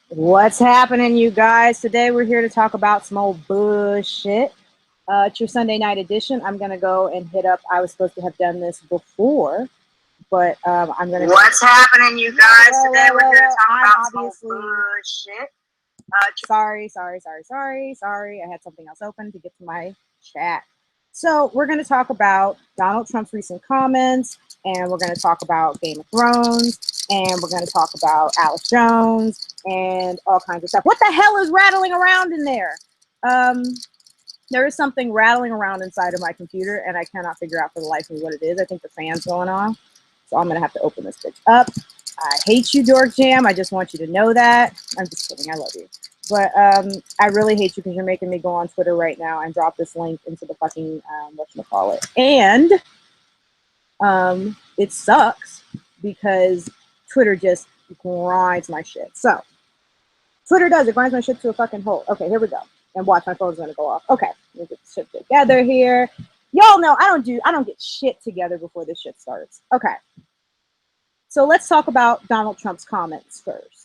What's happening, you guys? Today we're here to talk about some old bullshit. It's your Sunday night edition. I'm gonna go and hit up. I was supposed to have done this before, but I'm gonna. What's happening, you guys? Today we're here to talk about some old bullshit. Sorry. I had something else open to get to my chat. So we're going to talk about Donald Trump's recent comments, and we're going to talk about Game of Thrones, and we're going to talk about Alex Jones, and all kinds of stuff. What the hell is rattling around in there? There is something rattling around inside of my computer, and I cannot figure out for the life of me what it is. I think the fan's going off, so I'm going to have to open this bitch up. I hate you, Dork Jam. I just want you to know that. I'm just kidding. I love you. But I really hate you because you're making me go on Twitter right now and drop this link into the fucking, whatchamacallit. And it sucks because Twitter just grinds my shit. So, Twitter does. It grinds my shit to a fucking hole. Okay, here we go. And watch, my phone's going to go off. Okay, let me get this shit together here. Y'all know I don't get shit together before this shit starts. Okay. So let's talk about Donald Trump's comments first.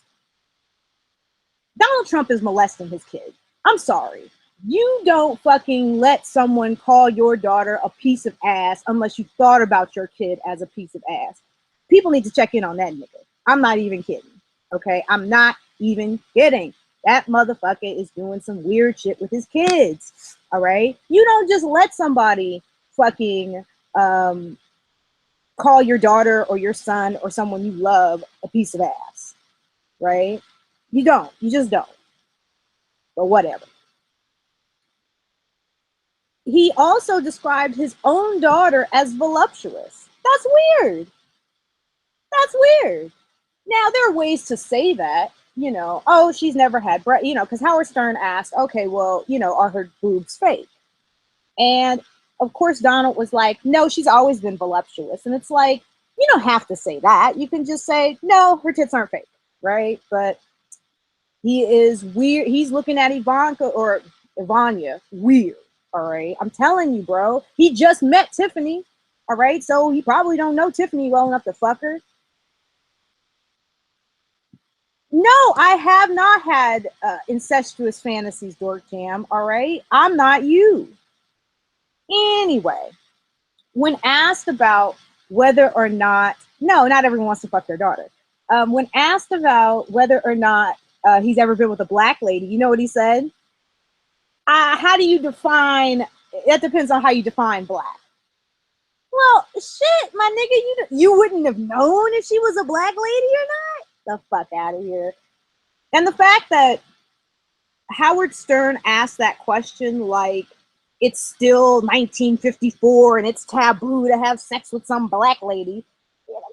Donald Trump is molesting his kid. I'm sorry. You don't fucking let someone call your daughter a piece of ass unless you thought about your kid as a piece of ass. People need to check in on that nigga. I'm not even kidding. Okay? I'm not even kidding. That motherfucker is doing some weird shit with his kids. All right? You don't just let somebody fucking call your daughter or your son or someone you love a piece of ass. Right? You don't. You just don't. But whatever. He also described his own daughter as voluptuous. That's weird. That's weird. Now, there are ways to say that, oh, she's never had breast, because Howard Stern asked, okay, well, are her boobs fake? And of course, Donald was like, no, she's always been voluptuous. And it's like, you don't have to say that. You can just say, no, her tits aren't fake, right? But he is weird. He's looking at Ivanka or Ivania weird. All right. I'm telling you, bro. He just met Tiffany. All right. So he probably don't know Tiffany well enough to fuck her. No, I have not had incestuous fantasies, Dork Jam. All right. I'm not you. Anyway, when asked about whether or not, no, not everyone wants to fuck their daughter. When asked about whether or not he's ever been with a black lady, you know what he said? How do you define? That depends on how you define black. Well, shit, my nigga, you wouldn't have known if she was a black lady or not. The fuck out of here. And the fact that Howard Stern asked that question like it's still 1954 and it's taboo to have sex with some black lady.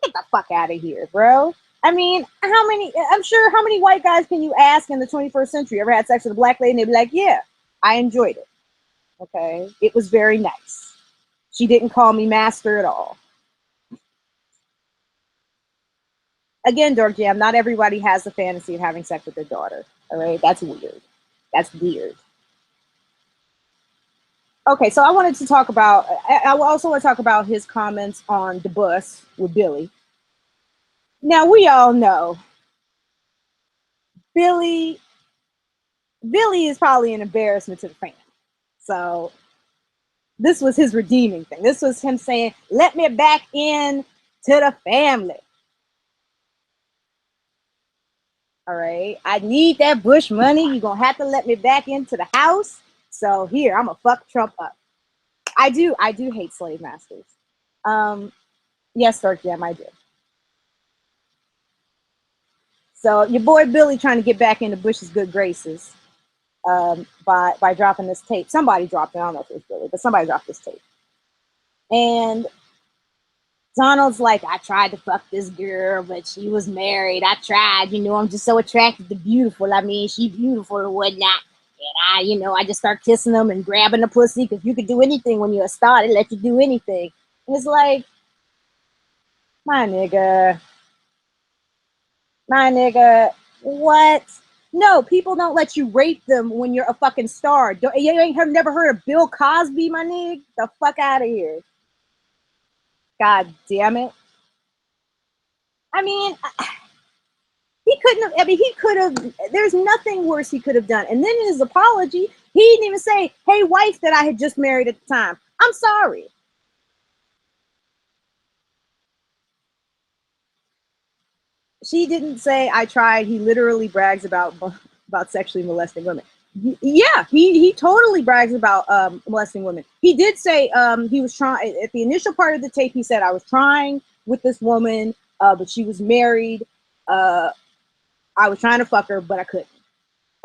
Get the fuck out of here, bro. I mean, I'm sure how many white guys can you ask in the 21st century ever had sex with a black lady and they'd be like, yeah, I enjoyed it. Okay. It was very nice. She didn't call me master at all. Again, Dork Jam, not everybody has the fantasy of having sex with their daughter. All right. That's weird. That's weird. Okay, so I wanted to talk about, I also want to talk about his comments on the bus with Billy. Now, we all know Billy is probably an embarrassment to the fans. So this was his redeeming thing. This was him saying, let me back in to the family. All right. I need that Bush money. You're going to have to let me back into the house. So here, I'm going to fuck Trump up. I do hate slave masters. Yes, Dark Jam, I do. So your boy Billy trying to get back into Bush's good graces by dropping this tape. Somebody dropped it. I don't know if it was Billy, but somebody dropped this tape. And Donald's like, I tried to fuck this girl, but she was married. I tried, I'm just so attracted to beautiful. I mean, she beautiful or whatnot. And I just start kissing them and grabbing the pussy because you could do anything when you're a star. They let you do anything. And it's like, my nigga, what? No, people don't let you rape them when you're a fucking star. You ain't never heard of Bill Cosby, my nigga? The fuck out of here. God damn it. I mean, He couldn't have, I mean, he could have, there's nothing worse he could have done. And then in his apology, he didn't even say, hey, wife that I had just married at the time, I'm sorry. She didn't say, I tried. He literally brags about sexually molesting women. Yeah, he totally brags about molesting women. He did say he was trying, at the initial part of the tape, he said, I was trying with this woman, but she was married. I was trying to fuck her, but I couldn't.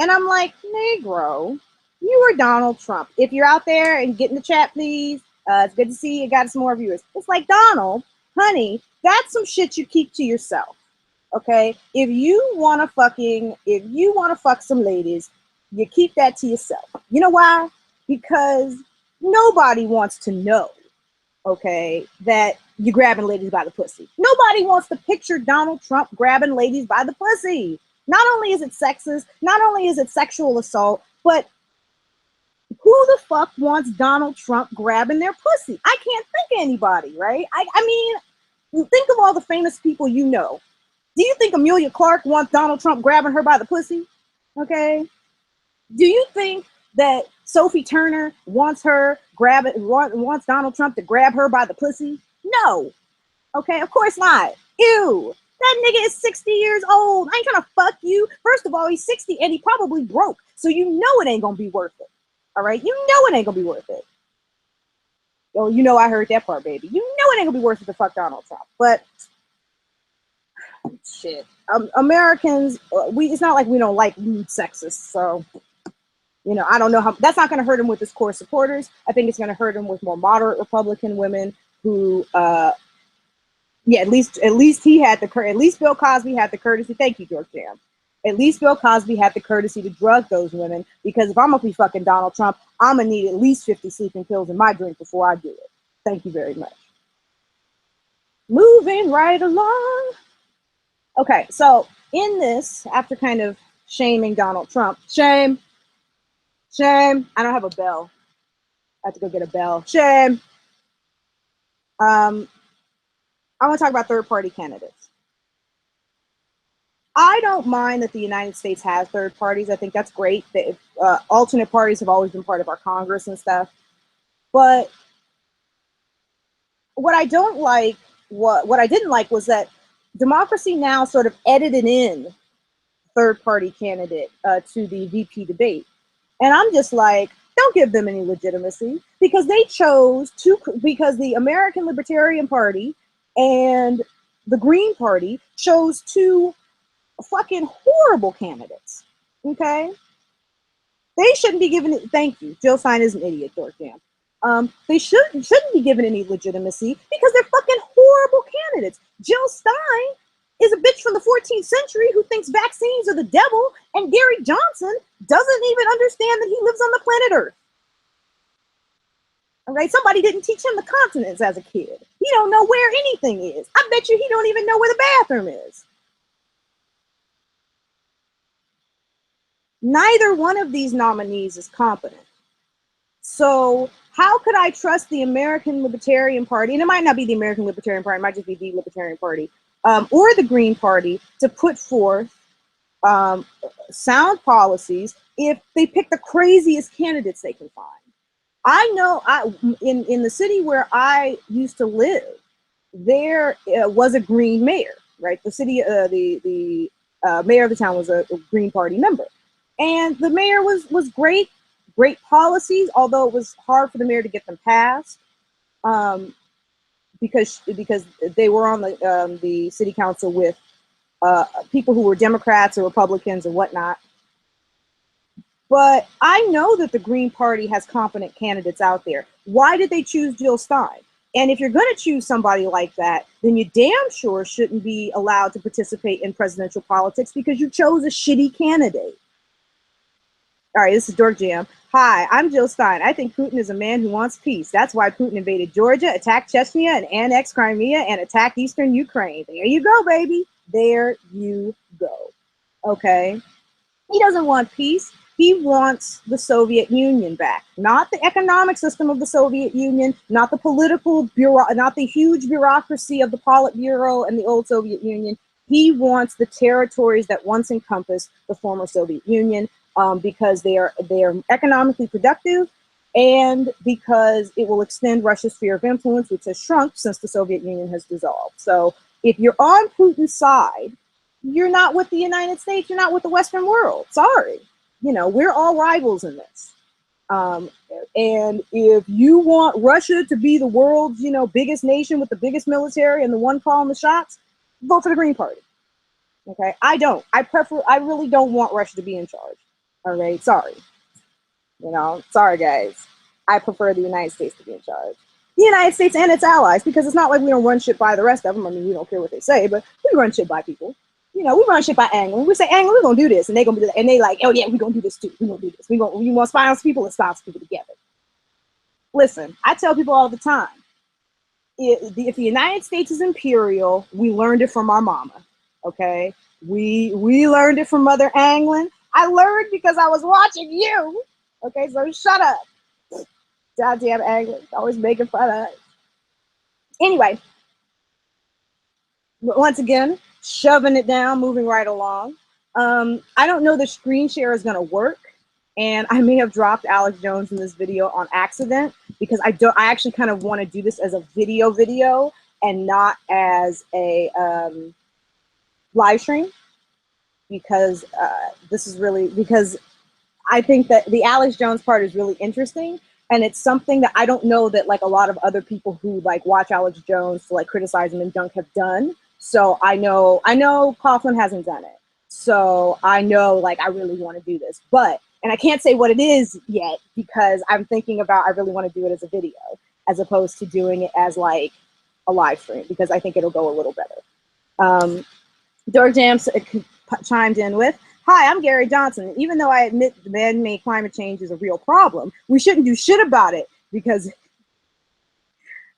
And I'm like, Negro, you are Donald Trump. If you're out there and get in the chat, please. It's good to see you. Got some more viewers. It's like, Donald, honey, that's some shit you keep to yourself. Okay? If you want to fuck some ladies, you keep that to yourself. You know why? Because nobody wants to know, okay, that you're grabbing ladies by the pussy. Nobody wants to picture Donald Trump grabbing ladies by the pussy. Not only is it sexist, not only is it sexual assault, but who the fuck wants Donald Trump grabbing their pussy? I can't think of anybody, right? I mean, think of all the famous people you know. Do you think Amelia Clark wants Donald Trump grabbing her by the pussy? Okay. Do you think that Sophie Turner wants Donald Trump to grab her by the pussy? No. Okay, of course not. Ew. That nigga is 60 years old. I ain't trying to fuck you. First of all, he's 60 and he probably broke. So you know it ain't gonna be worth it. All right? You know it ain't gonna be worth it. Oh, you know I heard that part, baby. You know it ain't gonna be worth it to fuck Donald Trump. But shit. Americans, it's not like we don't like rude sexists. So, you know, I don't know how, that's not gonna hurt him with his core supporters. I think it's gonna hurt him with more moderate Republican women who yeah, at least he had at least Bill Cosby had the courtesy. Thank you, George Jam. At least Bill Cosby had the courtesy to drug those women, because if I'm gonna be fucking Donald Trump, I'm gonna need at least 50 sleeping pills in my drink before I do it. Thank you very much. Moving right along. Okay, so in this, after kind of shaming Donald Trump, shame. I don't have a bell. I have to go get a bell. Shame. I want to talk about third-party candidates. I don't mind that the United States has third parties. I think that's great. That alternate parties have always been part of our Congress and stuff. But what I don't like, what I didn't like, was that Democracy Now! Sort of edited in third-party candidate to the VP debate. And I'm just like, don't give them any legitimacy, because they chose to, because the American Libertarian Party and the Green Party chose two fucking horrible candidates. Okay? They shouldn't be given, thank you. Jill Stein is an idiot, Dork Jam. They shouldn't be given any legitimacy because they're fucking horrible candidates. Jill Stein is a bitch from the 14th century who thinks vaccines are the devil, and Gary Johnson doesn't even understand that he lives on the planet Earth. All right, somebody didn't teach him the continents as a kid. He don't know where anything is. I bet you he don't even know where the bathroom is. Neither one of these nominees is competent. So how could I trust the American Libertarian Party, and it might not be the American Libertarian Party, it might just be the Libertarian Party, or the Green Party, to put forth sound policies if they pick the craziest candidates they can find? I know in the city where I used to live, there was a Green mayor, right? The city, the mayor of the town was a Green Party member. And the mayor was great policies, although it was hard for the mayor to get them passed, because they were on the city council with people who were Democrats or Republicans or whatnot. But I know that the Green Party has competent candidates out there. Why did they choose Jill Stein? And if you're going to choose somebody like that, then you damn sure shouldn't be allowed to participate in presidential politics because you chose a shitty candidate. All right, this is Dork Jam. Hi, I'm Jill Stein. I think Putin is a man who wants peace. That's why Putin invaded Georgia, attacked Chechnya, and annexed Crimea, and attacked eastern Ukraine. There you go, baby. There you go. Okay? He doesn't want peace. He wants the Soviet Union back. Not the economic system of the Soviet Union, not the political bureau, not the huge bureaucracy of the Politburo and the old Soviet Union. He wants the territories that once encompassed the former Soviet Union, because they are economically productive, and because it will extend Russia's sphere of influence, which has shrunk since the Soviet Union has dissolved. So if you're on Putin's side, you're not with the United States, you're not with the Western world. Sorry. We're all rivals in this. And if you want Russia to be the world's, biggest nation with the biggest military and the one calling the shots, vote for the Green Party. Okay, I don't. I really don't want Russia to be in charge. All right, sorry. Sorry guys. I prefer the United States to be in charge. The United States and its allies, because it's not like we don't run shit by the rest of them. I mean, we don't care what they say, but we run shit by people. We run shit by England. We say, England, we're gonna do this, and they're gonna do that, and they like, oh yeah, we're gonna do this too. We're gonna do this. We want to spy on people, let's spy on people together. Listen, I tell people all the time, if the United States is imperial, we learned it from our mama. Okay, we learned it from Mother England. I learned because I was watching you. Okay, so shut up. Goddamn England, always making fun of us. Anyway, once again, shoving it down, moving right along. I don't know the screen share is going to work, and I may have dropped Alex Jones in this video on accident, because I actually kind of want to do this as a video and not as a live stream, because because I think that the Alex Jones part is really interesting, and it's something that I don't know that like a lot of other people who like watch Alex Jones to like criticize him and dunk have done. So I know Coughlin hasn't done it. So I know like I really want to do this, and I can't say what it is yet, because I'm thinking about I really want to do it as a video as opposed to doing it as like a live stream, because I think it'll go a little better. Dork Jam chimed in with, "Hi, I'm Gary Johnson. Even though I admit the man-made climate change is a real problem, we shouldn't do shit about it because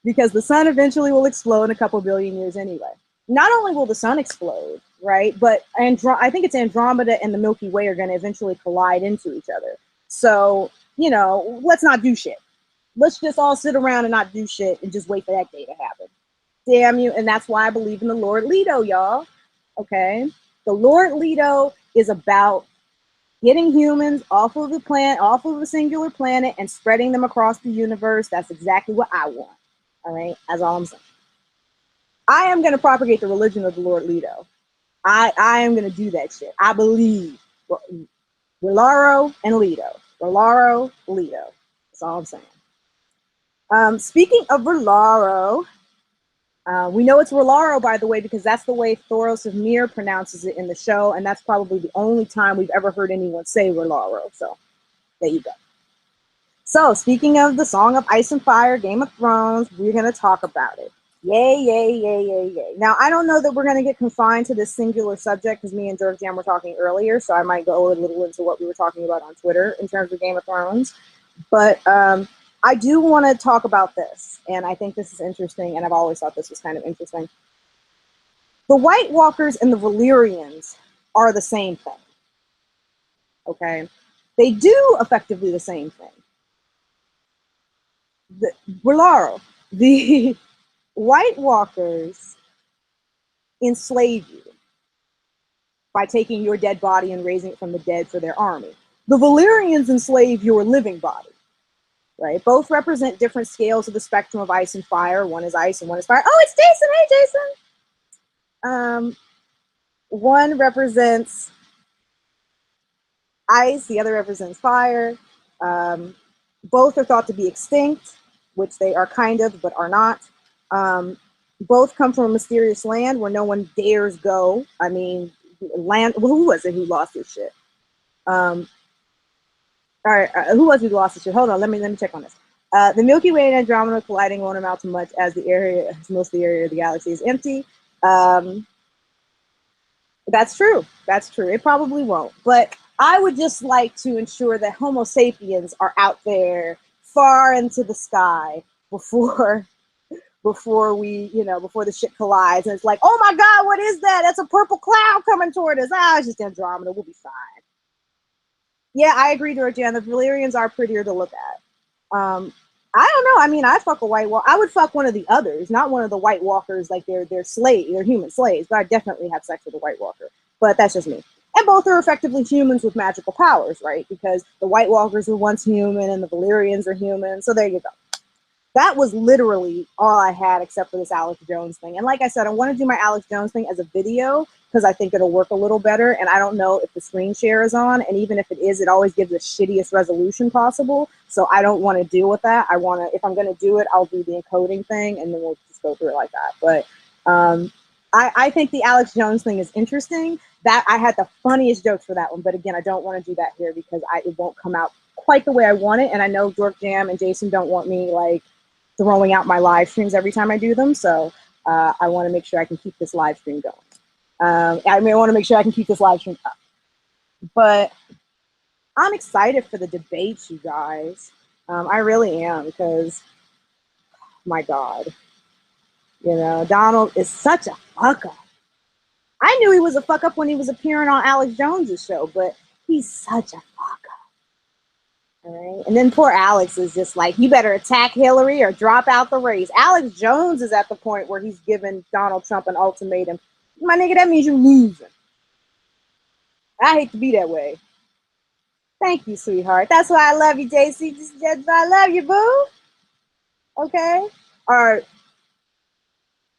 the sun eventually will explode in a couple billion years anyway." Not only will the sun explode, right, but I think it's Andromeda and the Milky Way are going to eventually collide into each other. So, let's not do shit. Let's just all sit around and not do shit and just wait for that day to happen. Damn you. And that's why I believe in the Lord Leto, y'all. Okay? The Lord Leto is about getting humans off of the planet, off of a singular planet, and spreading them across the universe. That's exactly what I want. All right? That's all I'm saying. I am going to propagate the religion of the Lord Leto. I am going to do that shit. I believe Rolaro and Leto. Rolaro, Leto. That's all I'm saying. Speaking of Rolaro, we know it's Rolaro, by the way, because that's the way Thoros of Mir pronounces it in the show, and that's probably the only time we've ever heard anyone say Rolaro. So there you go. So speaking of the Song of Ice and Fire, Game of Thrones, we're going to talk about it. Yay, yay, yay, yay, yay. Now, I don't know that we're going to get confined to this singular subject, because me and Dirk Jam were talking earlier, so I might go a little into what we were talking about on Twitter in terms of Game of Thrones. But I do want to talk about this, and I think this is interesting, and I've always thought this was kind of interesting. The White Walkers and the Valyrians are the same thing. Okay? They do effectively the same thing. The White Walkers enslave you by taking your dead body and raising it from the dead for their army. The Valyrians enslave your living body, right? Both represent different scales of the spectrum of ice and fire. One is ice and one is fire. Oh, it's Jason. Hey, Jason. One represents ice, the other represents fire. Both are thought to be extinct, which they are kind of, but are not. Both come from a mysterious land where no one dares go. I mean, land. Who was it who lost his shit? All right, who was it who lost his shit? Hold on, let me check on this. The Milky Way and Andromeda colliding won't amount to much, as most of the area of the galaxy is empty. That's true. That's true. It probably won't. But I would just like to ensure that Homo sapiens are out there far into the sky before the shit collides, and it's like, oh my God, what is that? That's a purple cloud coming toward us. It's just Andromeda. We'll be fine. Yeah, I agree, Georgia. The Valyrians are prettier to look at. I don't know. I mean, I fuck a White Walker. I would fuck one of the others, not one of the White Walkers. Like they're slaves, they're human slaves. But I definitely have sex with a White Walker. But that's just me. And both are effectively humans with magical powers, right? Because the White Walkers were once human, and the Valyrians are human. So there you go. That was literally all I had except for this Alex Jones thing. And like I said, I want to do my Alex Jones thing as a video because I think it'll work a little better. And I don't know if the screen share is on. And even if it is, it always gives the shittiest resolution possible. So I don't want to deal with that. I want to, if I'm going to do it, I'll do the encoding thing and then we'll just go through it like that. But I think the Alex Jones thing is interesting. That I had the funniest jokes for that one. But again, I don't want to do that here because it won't come out quite the way I want it. And I know Dork Jam and Jason don't want me like throwing out my live streams every time I do them. So I want to make sure I can keep this live stream going. I want to make sure I can keep this live stream up. But I'm excited for the debates, you guys. I really am because, my God, you know, Donald is such a fuck up. I knew he was a fuck up when he was appearing on Alex Jones's show, but he's such a fuck up. All right. And then poor Alex is just like, you better attack Hillary or drop out the race. Alex Jones is at the point where he's giving Donald Trump an ultimatum. My nigga, that means you're losing. I hate to be that way. Thank you, sweetheart. That's why I love you, JC. That's why I love you, boo. Okay? All right.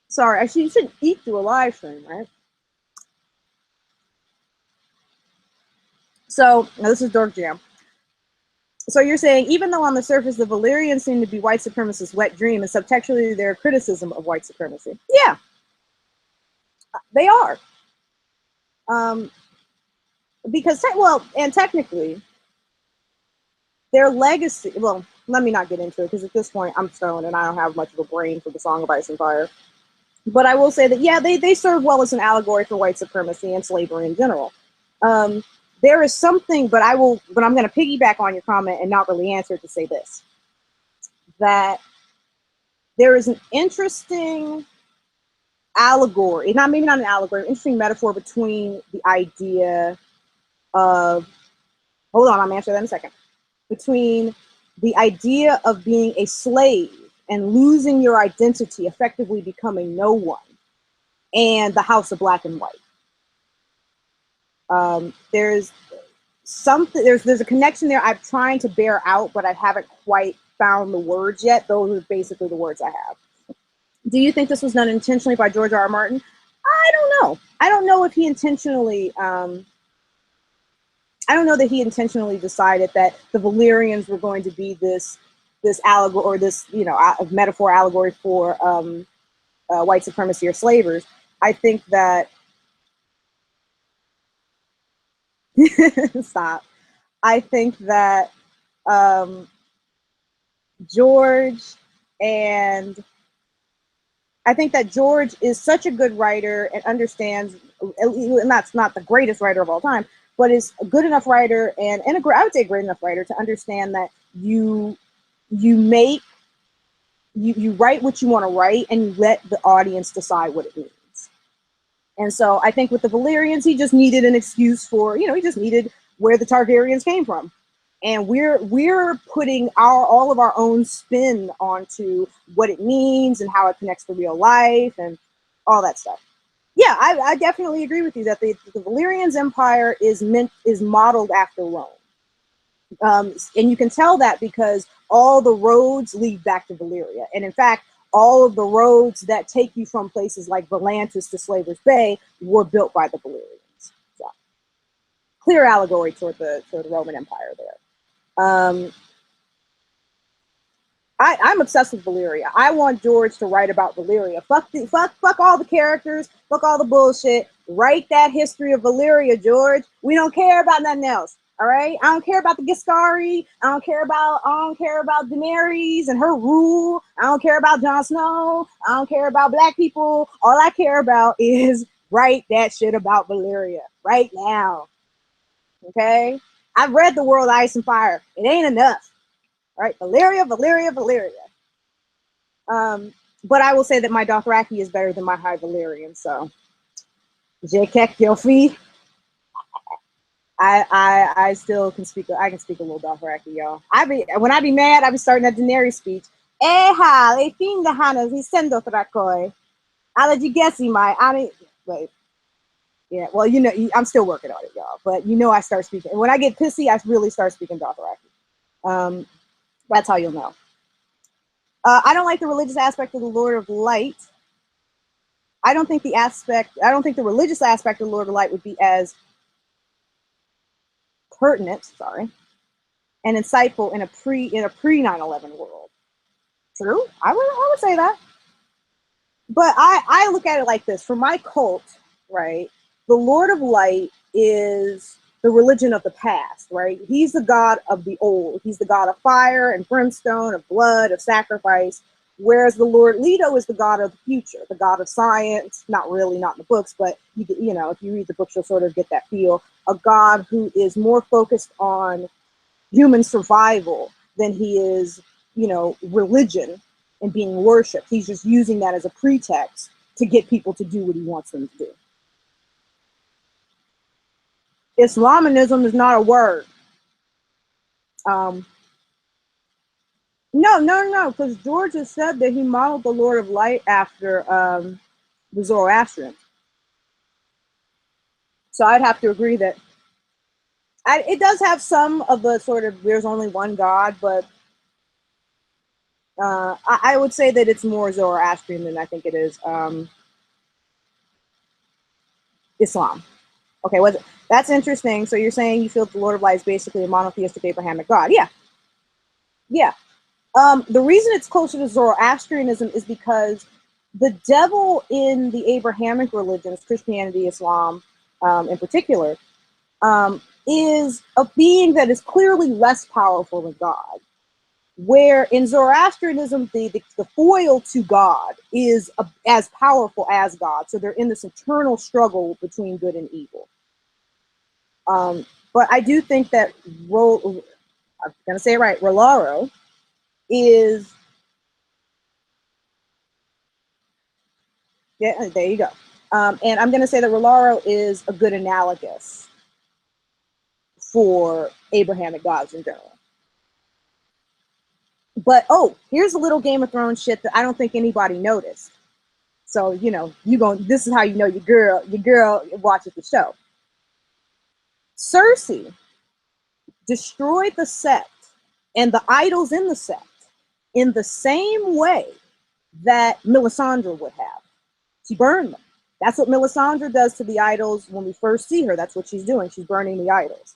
Sorry, actually, you shouldn't eat through a live stream, right? So, now this is Dork Jam. So you're saying, even though on the surface the Valyrians seem to be white supremacists' wet dream, and subtextually their criticism of white supremacy. Yeah, they are. Because, well, and technically, their legacy, well, let me not get into it, because at this point, I'm stoned, and I don't have much of a brain for the Song of Ice and Fire. But I will say that, yeah, they serve well as an allegory for white supremacy and slavery in general. There is something, but I'm going to piggyback on your comment and not really answer it to say this. That there is an interesting allegory, maybe not an allegory, interesting metaphor between the idea of, hold on, I'm answering that in a second, between the idea of being a slave and losing your identity, effectively becoming no one, and the House of Black and White. There's something, there's a connection there I'm trying to bear out, but I haven't quite found the words yet. Those are basically the words I have. Do you think this was done intentionally by George R.R. Martin? I don't know. I don't know if he intentionally, I don't know that he intentionally decided that the Valyrians were going to be this allegory, or this, you know, metaphor allegory for white supremacy or slavers. I think that, stop. I think that George is such a good writer and understands, and that's not the greatest writer of all time, but is a good enough writer and I would say a great enough writer to understand that you write what you want to write and you let the audience decide what it means. And so I think with the Valyrians, he just needed an excuse for, he just needed where the Targaryens came from. And we're putting all of our own spin onto what it means and how it connects to real life and all that stuff. Yeah, I definitely agree with you that the Valyrians Empire is modeled after Rome. And you can tell that because all the roads lead back to Valyria. And in fact, all of the roads that take you from places like Volantis to Slaver's Bay were built by the Valyrians. So, clear allegory toward the Roman Empire there. I'm obsessed with Valyria. I want George to write about Valyria. Fuck all the characters. Fuck all the bullshit. Write that history of Valyria, George. We don't care about nothing else. All right. I don't care about the Giscari. I don't care about Daenerys and her rule. I don't care about Jon Snow. I don't care about black people. All I care about is write that shit about Valyria right now. Okay. I've read The World of Ice and Fire. It ain't enough. All right, Valyria. But I will say that my Dothraki is better than my High Valyrian, so. Je kek your fee. I still can speak. I can speak a little Dothraki, y'all. When I be mad, I be starting that Daenerys speech. Eha, le fin de hanas, he sendo trakoi. Alajigesi my, but yeah, well, I'm still working on it, y'all. But I start speaking. When I get pissy, I really start speaking Dothraki. That's how you'll know. I don't like the religious aspect of the Lord of Light. I don't think the religious aspect of the Lord of Light would be as pertinent, and insightful in a pre 9/11 world. True, I would say that. But I look at it like this: for my cult, right, the Lord of Light is the religion of the past, right? He's the God of the old. He's the God of fire and brimstone, of blood, of sacrifice. Whereas the Lord Leto is the God of the future, the God of science. Not really, not in the books, but if you read the books, you'll sort of get that feel. A God who is more focused on human survival than he is, religion and being worshipped. He's just using that as a pretext to get people to do what he wants them to do. Islamism is not a word. No, because George has said that he modeled the Lord of Light after the Zoroastrians. So I'd have to agree that it does have some of the sort of there's only one God, but I would say that it's more Zoroastrian than I think it is Islam. Okay, that's interesting. So you're saying you feel the Lord of Light is basically a monotheistic Abrahamic God? Yeah. The reason it's closer to Zoroastrianism is because the devil in the Abrahamic religions, Christianity, Islam, in particular, is a being that is clearly less powerful than God. Where in Zoroastrianism, the foil to God is as powerful as God. So they're in this eternal struggle between good and evil. But I do think that I'm going to say it right, Rolaro is, yeah, there you go. And I'm going to say that Rolaro is a good analogous for Abrahamic gods in general. But, here's a little Game of Thrones shit that I don't think anybody noticed. So, this is how you know your girl watches the show. Cersei destroyed the sect and the idols in the sect in the same way that Melisandre would have. She burned them. That's what Melisandre does to the idols when we first see her. That's what she's doing. She's burning the idols.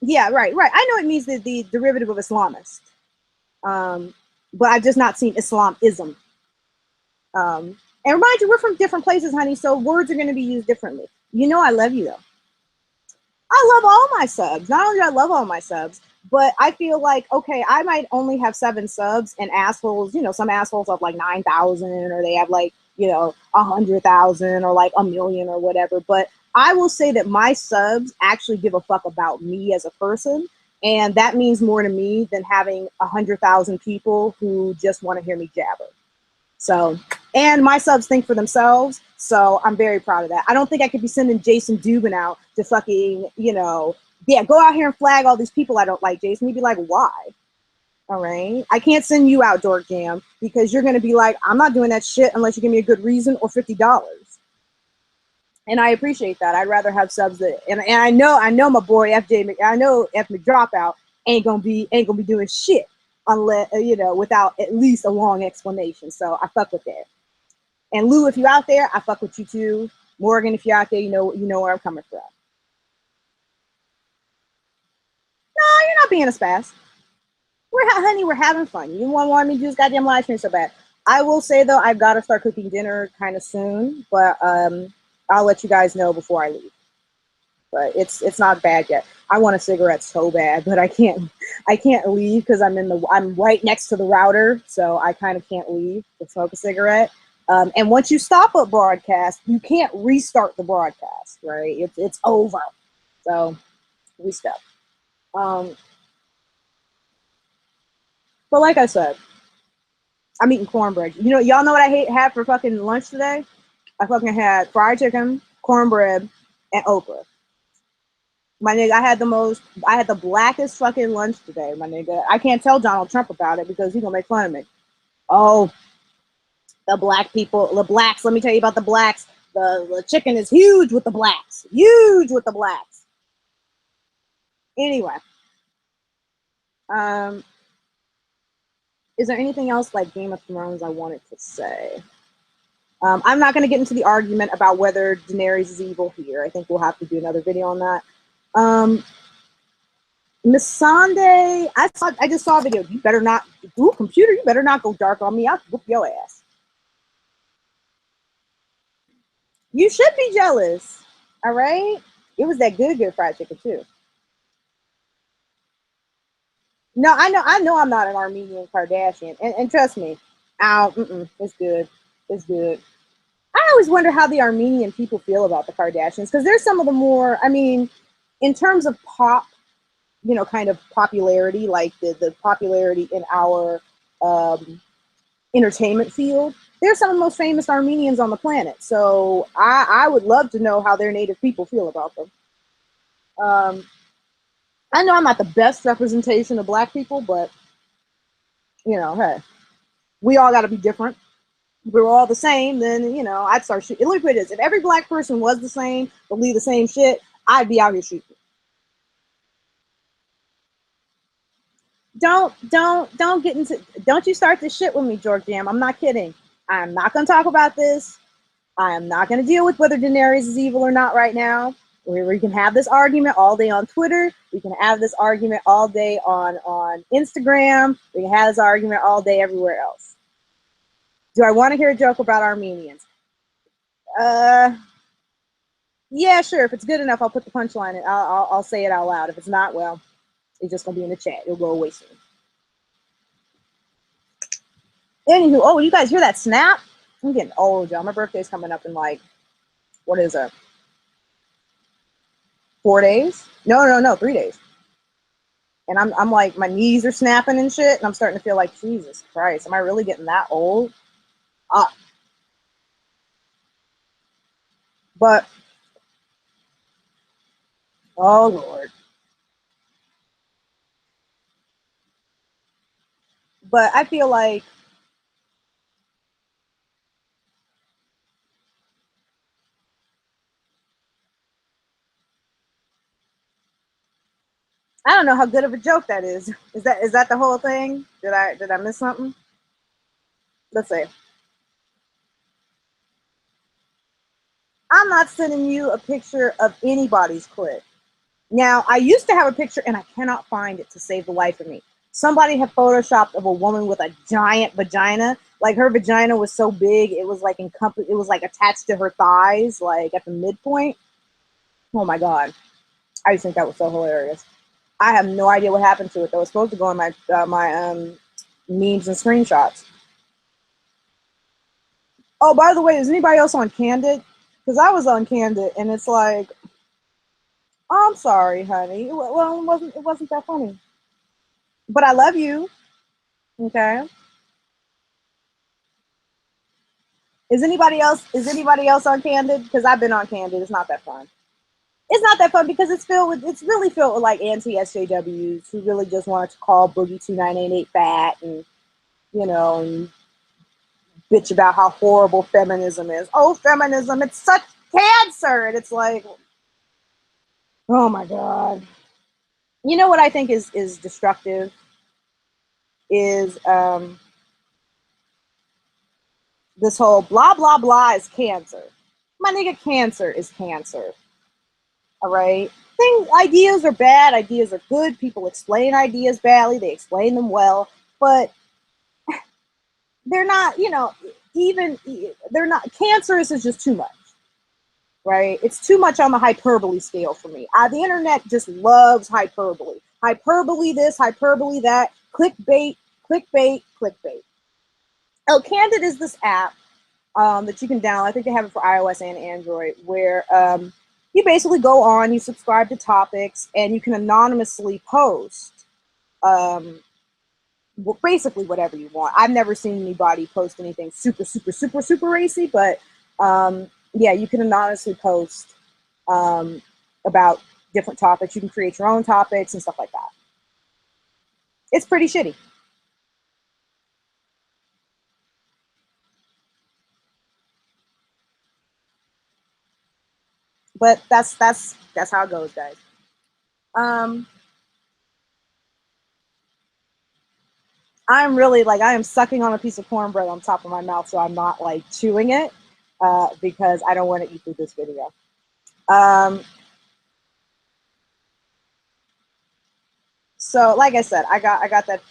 Yeah, right. I know it means the derivative of Islamist. But I've just not seen Islamism. And remind you, we're from different places, honey, so words are going to be used differently. I love you, though. I love all my subs. Not only do I love all my subs, but I feel like, okay, I might only have 7 subs, and assholes, some assholes have like 9,000, or they have like, 100,000 or like 1,000,000 or whatever. But I will say that my subs actually give a fuck about me as a person. And that means more to me than having 100,000 people who just want to hear me jabber. So, and my subs think for themselves. So I'm very proud of that. I don't think I could be sending Jason Dubin out to fucking, go out here and flag all these people I don't like, Jason. He'd be like, why? All right. I can't send you out, Dork Jam, because you're going to be like, I'm not doing that shit unless you give me a good reason or $50. And I appreciate that. I'd rather have subs that, and I know my boy FJ, I know F McDropout ain't gonna be doing shit unless without at least a long explanation. So I fuck with that. And Lou, if you're out there, I fuck with you too. Morgan, if you're out there, you know where I'm coming from. No, you're not being a spaz. Honey, we're having fun. You want me to do this goddamn live stream so bad. I will say though, I've got to start cooking dinner kind of soon, but I'll let you guys know before I leave. But it's not bad yet. I want a cigarette so bad, but I can't leave because I'm right next to the router, so I kind of can't leave to smoke a cigarette. And once you stop a broadcast, you can't restart the broadcast, right? It's over. So we stop. But like I said, I'm eating cornbread. Y'all know what I had for fucking lunch today? I fucking had fried chicken, cornbread, and Oprah. My nigga, I had the blackest fucking lunch today, my nigga. I can't tell Donald Trump about it because he's gonna make fun of me. Oh, the black people, the blacks, let me tell you about the blacks. The chicken is huge with the blacks. Huge with the blacks. Anyway. Is there anything else like Game of Thrones I wanted to say? I'm not going to get into the argument about whether Daenerys is evil here. I think we'll have to do another video on that. Miss Sunday, I just saw a video. You better not, ooh, computer, you better not go dark on me. I'll whoop your ass. You should be jealous. All right? It was that good fried chicken too. No, I know I'm not an Armenian Kardashian. And trust me, it's good. It's good. I always wonder how the Armenian people feel about the Kardashians, because they're some of the more, I mean, in terms of pop, you know, kind of popularity, like the popularity in our entertainment field, they're some of the most famous Armenians on the planet. So I would love to know how their native people feel about them. I know I'm not the best representation of black people, but, you know, hey, we all got to be different. If we were all the same, then, you know, I'd start shooting. Look what it is. If every black person was the same, believe the same shit, I'd be out here shooting. Don't get into, don't you start this shit with me, George Jam. I'm not kidding. I'm not going to talk about this. I am not going to deal with whether Daenerys is evil or not right now. We can have this argument all day on Twitter. We can have this argument all day on Instagram. We can have this argument all day everywhere else. Do I want to hear a joke about Armenians? Yeah, sure. If it's good enough, I'll put the punchline in. I'll say it out loud. If it's not, well, it's just going to be in the chat. It'll go away soon. Anywho, oh, you guys hear that snap? I'm getting old, y'all. My birthday's coming up in like, what is it? 4 days? No, 3 days. And I'm like, my knees are snapping and shit, and I'm starting to feel like, Jesus Christ, am I really getting that old? But, oh Lord. But I feel like I don't know how good of a joke that is. Is that the whole thing? Did I miss something? Let's see. I'm not sending you a picture of anybody's clit. Now, I used to have a picture and I cannot find it to save the life of me. Somebody had photoshopped of a woman with a giant vagina. Like her vagina was so big, it was like it was like attached to her thighs, like at the midpoint. Oh my God. I just think that was so hilarious. I have no idea what happened to it. That was supposed to go in my memes and screenshots. Oh, by the way, is anybody else on Candid? Because I was on Candid, and it's like, oh, I'm sorry, honey. Well, it wasn't that funny. But I love you. Okay. Is anybody else on Candid? Because I've been on Candid. It's not that fun. It's not that fun because it's really filled with like anti-SJWs who really just wanted to call Boogie 2988 fat and, you know, and bitch about how horrible feminism is. Oh, feminism, it's such cancer. And it's like, oh my God. You know what I think is destructive is this whole blah, blah, blah is cancer. My nigga, cancer is cancer. All right? Ideas are bad. Ideas are good. People explain ideas badly. They explain them well. But they're not, you know, they're not, cancerous is just too much. Right? It's too much on the hyperbole scale for me. The internet just loves hyperbole. Hyperbole this, hyperbole that, clickbait, clickbait, clickbait. Oh, Candid is this app that you can download. I think they have it for iOS and Android, where you basically go on, you subscribe to topics, and you can anonymously post basically whatever you want. I've never seen anybody post anything super, super, super, super racy, but yeah, you can anonymously post about different topics. You can create your own topics and stuff like that. It's pretty shitty. But that's how it goes, guys. I'm really like, I am sucking on a piece of cornbread on top of my mouth, so I'm not like chewing it because I don't want to eat through this video. So like I said, I got that.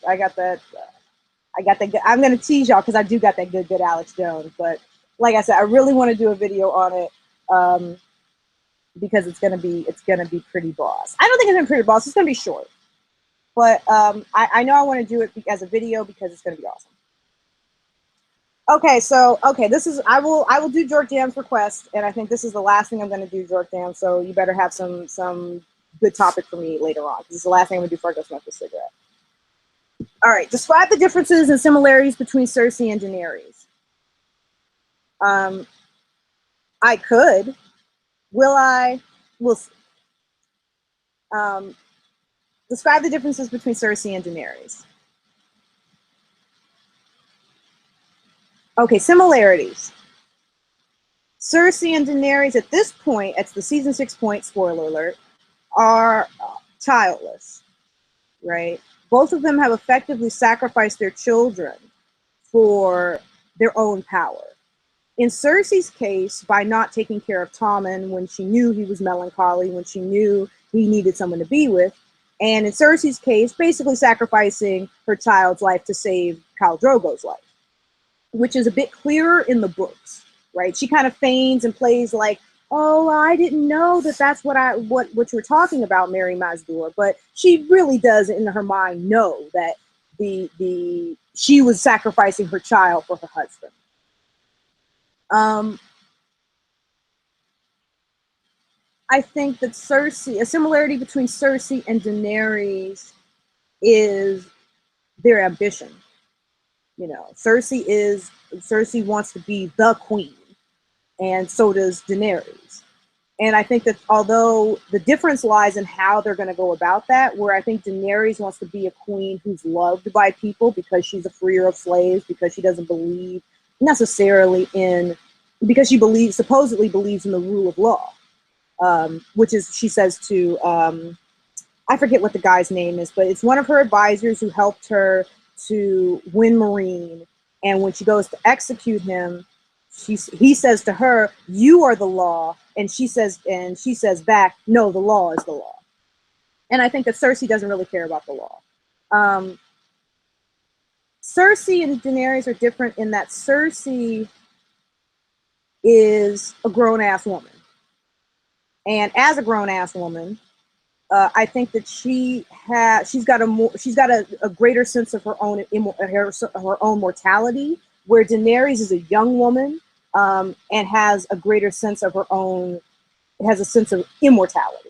I'm gonna tease y'all because I do got that good Alex Jones. But like I said, I really want to do a video on it because it's gonna be pretty boss. I don't think it's gonna be pretty boss. It's gonna be short, but I know I want to do it as a video because it's gonna be awesome. Okay, so this is I will do Jork Jam's request, and I think this is the last thing I'm gonna do, Jork Jam. So you better have some good topic for me later on. This is the last thing I'm gonna do before I go smoke this cigarette. All right, describe the differences and similarities between Cersei and Daenerys. I could. Will I? We'll see. Describe the differences between Cersei and Daenerys. Okay, similarities. Cersei and Daenerys at this point, it's the season 6 point, spoiler alert, are childless, right? Both of them have effectively sacrificed their children for their own power. In Cersei's case, by not taking care of Tommen when she knew he was melancholy, when she knew he needed someone to be with, and in Cersei's case, basically sacrificing her child's life to save Khal Drogo's life, which is a bit clearer in the books, right? She kind of feigns and plays like, oh, I didn't know that's what you're talking about, Mary Mazdur, but she really does in her mind know that she was sacrificing her child for her husband. I think that a similarity between Cersei and Daenerys is their ambition. You know, Cersei wants to be the queen, and so does Daenerys. And I think that although the difference lies in how they're going to go about that, where I think Daenerys wants to be a queen who's loved by people because she's a freer of slaves, because she doesn't believe necessarily because she supposedly believes in the rule of law, which is, she says to, I forget what the guy's name is, but it's one of her advisors who helped her to win Meereen. And when she goes to execute him, he says to her, "You are the law," and she says back, "No, the law is the law." And I think that Cersei doesn't really care about the law. Cersei and Daenerys are different in that Cersei is a grown-ass woman, and as a grown-ass woman, I think that she's got a greater sense of her own mortality, where Daenerys is a young woman and has a greater sense of has a sense of immortality,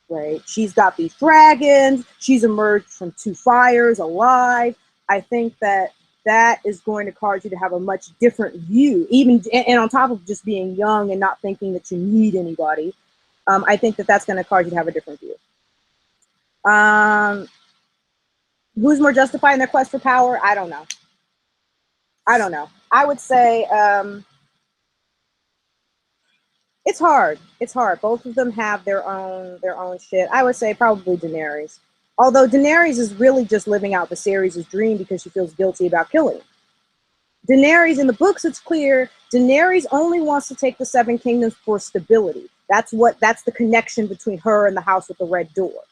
right? She's got these dragons. She's emerged from 2 fires alive. I think that is going to cause you to have a much different view, and on top of just being young and not thinking that you need anybody. I think that that's going to cause you to have a different view. Who's more justified in their quest for power? I don't know. I would say it's hard. Both of them have their own shit. I would say probably Daenerys. Although Daenerys is really just living out Viserys' dream because she feels guilty about killing him. Daenerys, in the books, it's clear, Daenerys only wants to take the 7 kingdoms for stability. That's the connection between her and the house with the red door,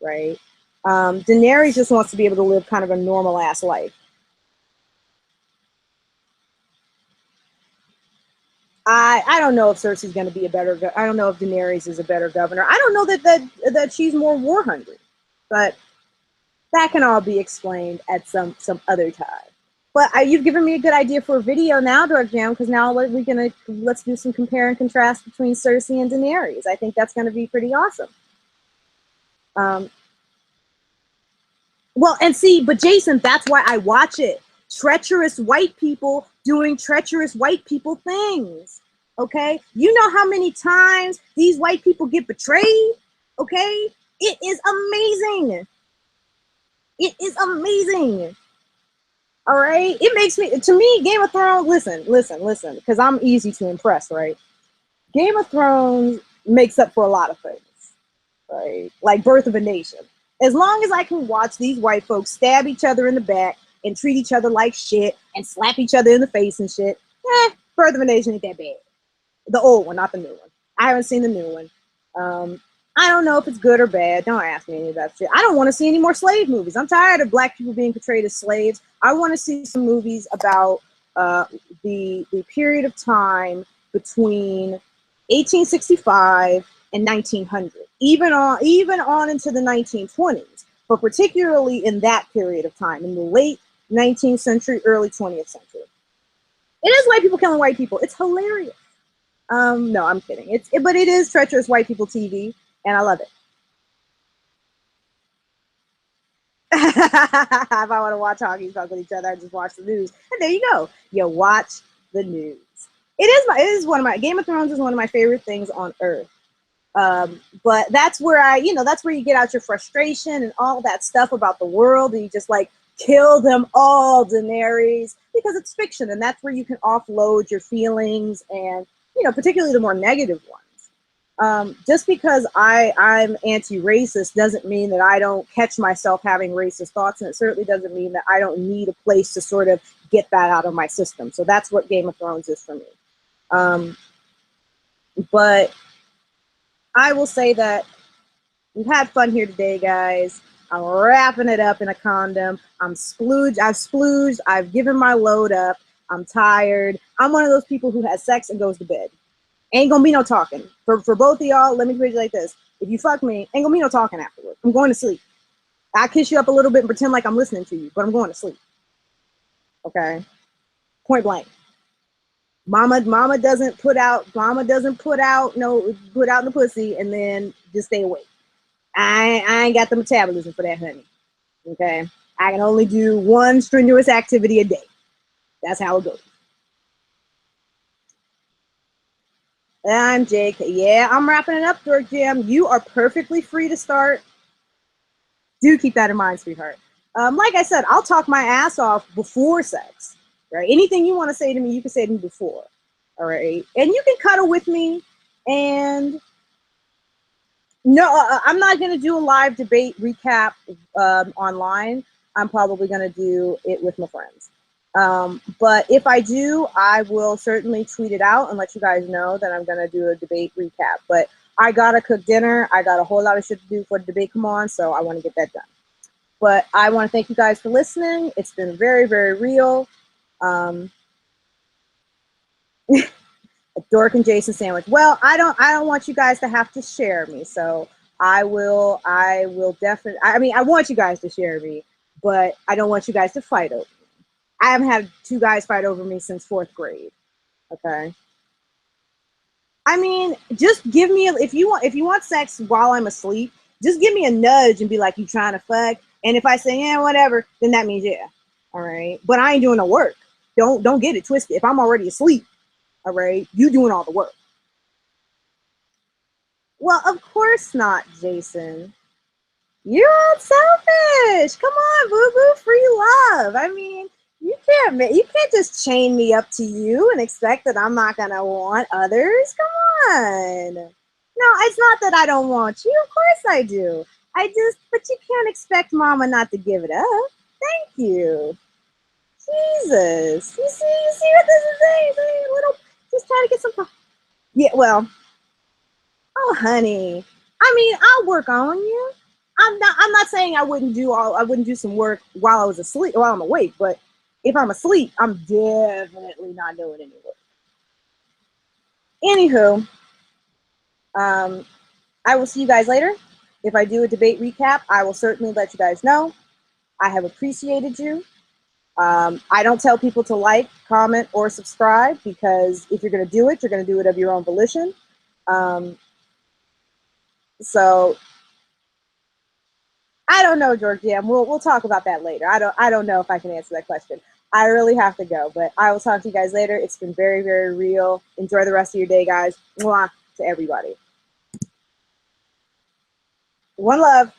right? Daenerys just wants to be able to live kind of a normal ass life. I don't know if Cersei's going to be I don't know if Daenerys is a better governor. I don't know that she's more war hungry, but that can all be explained at some other time. But you've given me a good idea for a video now, Dork Jam, because now let's do some compare and contrast between Cersei and Daenerys. I think that's going to be pretty awesome. Well, and see, but Jason, that's why I watch it. Treacherous white people doing treacherous white people things. Okay, you know how many times these white people get betrayed? Okay, it is amazing. It is amazing. All right, it makes me, to me, Game of Thrones. Listen, because I'm easy to impress, right? Game of Thrones makes up for a lot of things, right? Like Birth of a Nation. As long as I can watch these white folks stab each other in the back and treat each other like shit and slap each other in the face and shit, Birth of a Nation ain't that bad. The old one, not the new one. I haven't seen the new one. I don't know if it's good or bad. Don't ask me any of that shit. I don't want to see any more slave movies. I'm tired of black people being portrayed as slaves. I want to see some movies about uh, the period of time between 1865 and 1900, even on into the 1920s, but particularly in that period of time, in the late 19th century, early 20th century. It is white people killing white people. It's hilarious. No, I'm kidding. But it is treacherous white people TV, and I love it. If I want to watch hockey talk with each other, I just watch the news, and there you go. You watch the news. It is one of my Game of Thrones is one of my favorite things on earth. But that's where that's where you get out your frustration and all that stuff about the world, and you just like kill them all, Daenerys, because it's fiction, and that's where you can offload your feelings and particularly the more negative ones. Just because I'm anti-racist doesn't mean that I don't catch myself having racist thoughts, and it certainly doesn't mean that I don't need a place to sort of get that out of my system. So that's what Game of Thrones is for me. But I will say that we've had fun here today, guys. I'm wrapping it up in a condom. I've splooged. I've given my load up. I'm tired. I'm one of those people who has sex and goes to bed. Ain't gonna be no talking. For both of y'all, let me put it like this. If you fuck me, ain't gonna be no talking afterwards. I'm going to sleep. I kiss you up a little bit and pretend like I'm listening to you, but I'm going to sleep. Okay? Point blank. Mama doesn't put out the pussy and then just stay awake. I ain't got the metabolism for that, honey. Okay? I can only do one strenuous activity a day. That's how it goes. I'm Jake. Yeah, I'm wrapping it up, Dork Jam. You are perfectly free to start. Do keep that in mind, sweetheart. Like I said, I'll talk my ass off before sex, right? Anything you want to say to me, you can say to me before, all right? And you can cuddle with me. And no, I'm not going to do a live debate recap online. I'm probably going to do it with my friends. But if I do, I will certainly tweet it out and let you guys know that I'm going to do a debate recap. But I got to cook dinner. I got a whole lot of shit to do for the debate come on, so I want to get that done. But I want to thank you guys for listening. It's been very, very real. A Dork and Jason sandwich. Well, I don't want you guys to have to share me. So I will definitely, I mean, I want you guys to share me, but I don't want you guys to fight over me. I haven't had two guys fight over me since 4th grade. Okay. I mean, just give me if you want sex while I'm asleep, just give me a nudge and be like, you trying to fuck? And if I say, yeah, whatever, then that means yeah. All right. But I ain't doing no work. Don't get it twisted. If I'm already asleep, all right, you doing all the work. Well, of course not, Jason. You're selfish. Come on, boo boo, free love. I mean, you can't just chain me up to you and expect that I'm not gonna want others. Come on. No, it's not that I don't want you. Of course I do. But you can't expect mama not to give it up. Thank you. Jesus. You see what this is saying? Little, just trying to get some. Yeah, well, oh, honey. I mean, I'll work on you. I'm not saying I wouldn't do some work while I was asleep, while I'm awake, but if I'm asleep, I'm definitely not doing any work. Anywho, I will see you guys later. If I do a debate recap, I will certainly let you guys know. I have appreciated you. I don't tell people to like, comment, or subscribe because if you're going to do it, you're going to do it of your own volition. So I don't know, Georgia. We'll talk about that later. I don't know if I can answer that question. I really have to go, but I will talk to you guys later. It's been very, very real. Enjoy the rest of your day, guys. Mwah, to everybody. One love.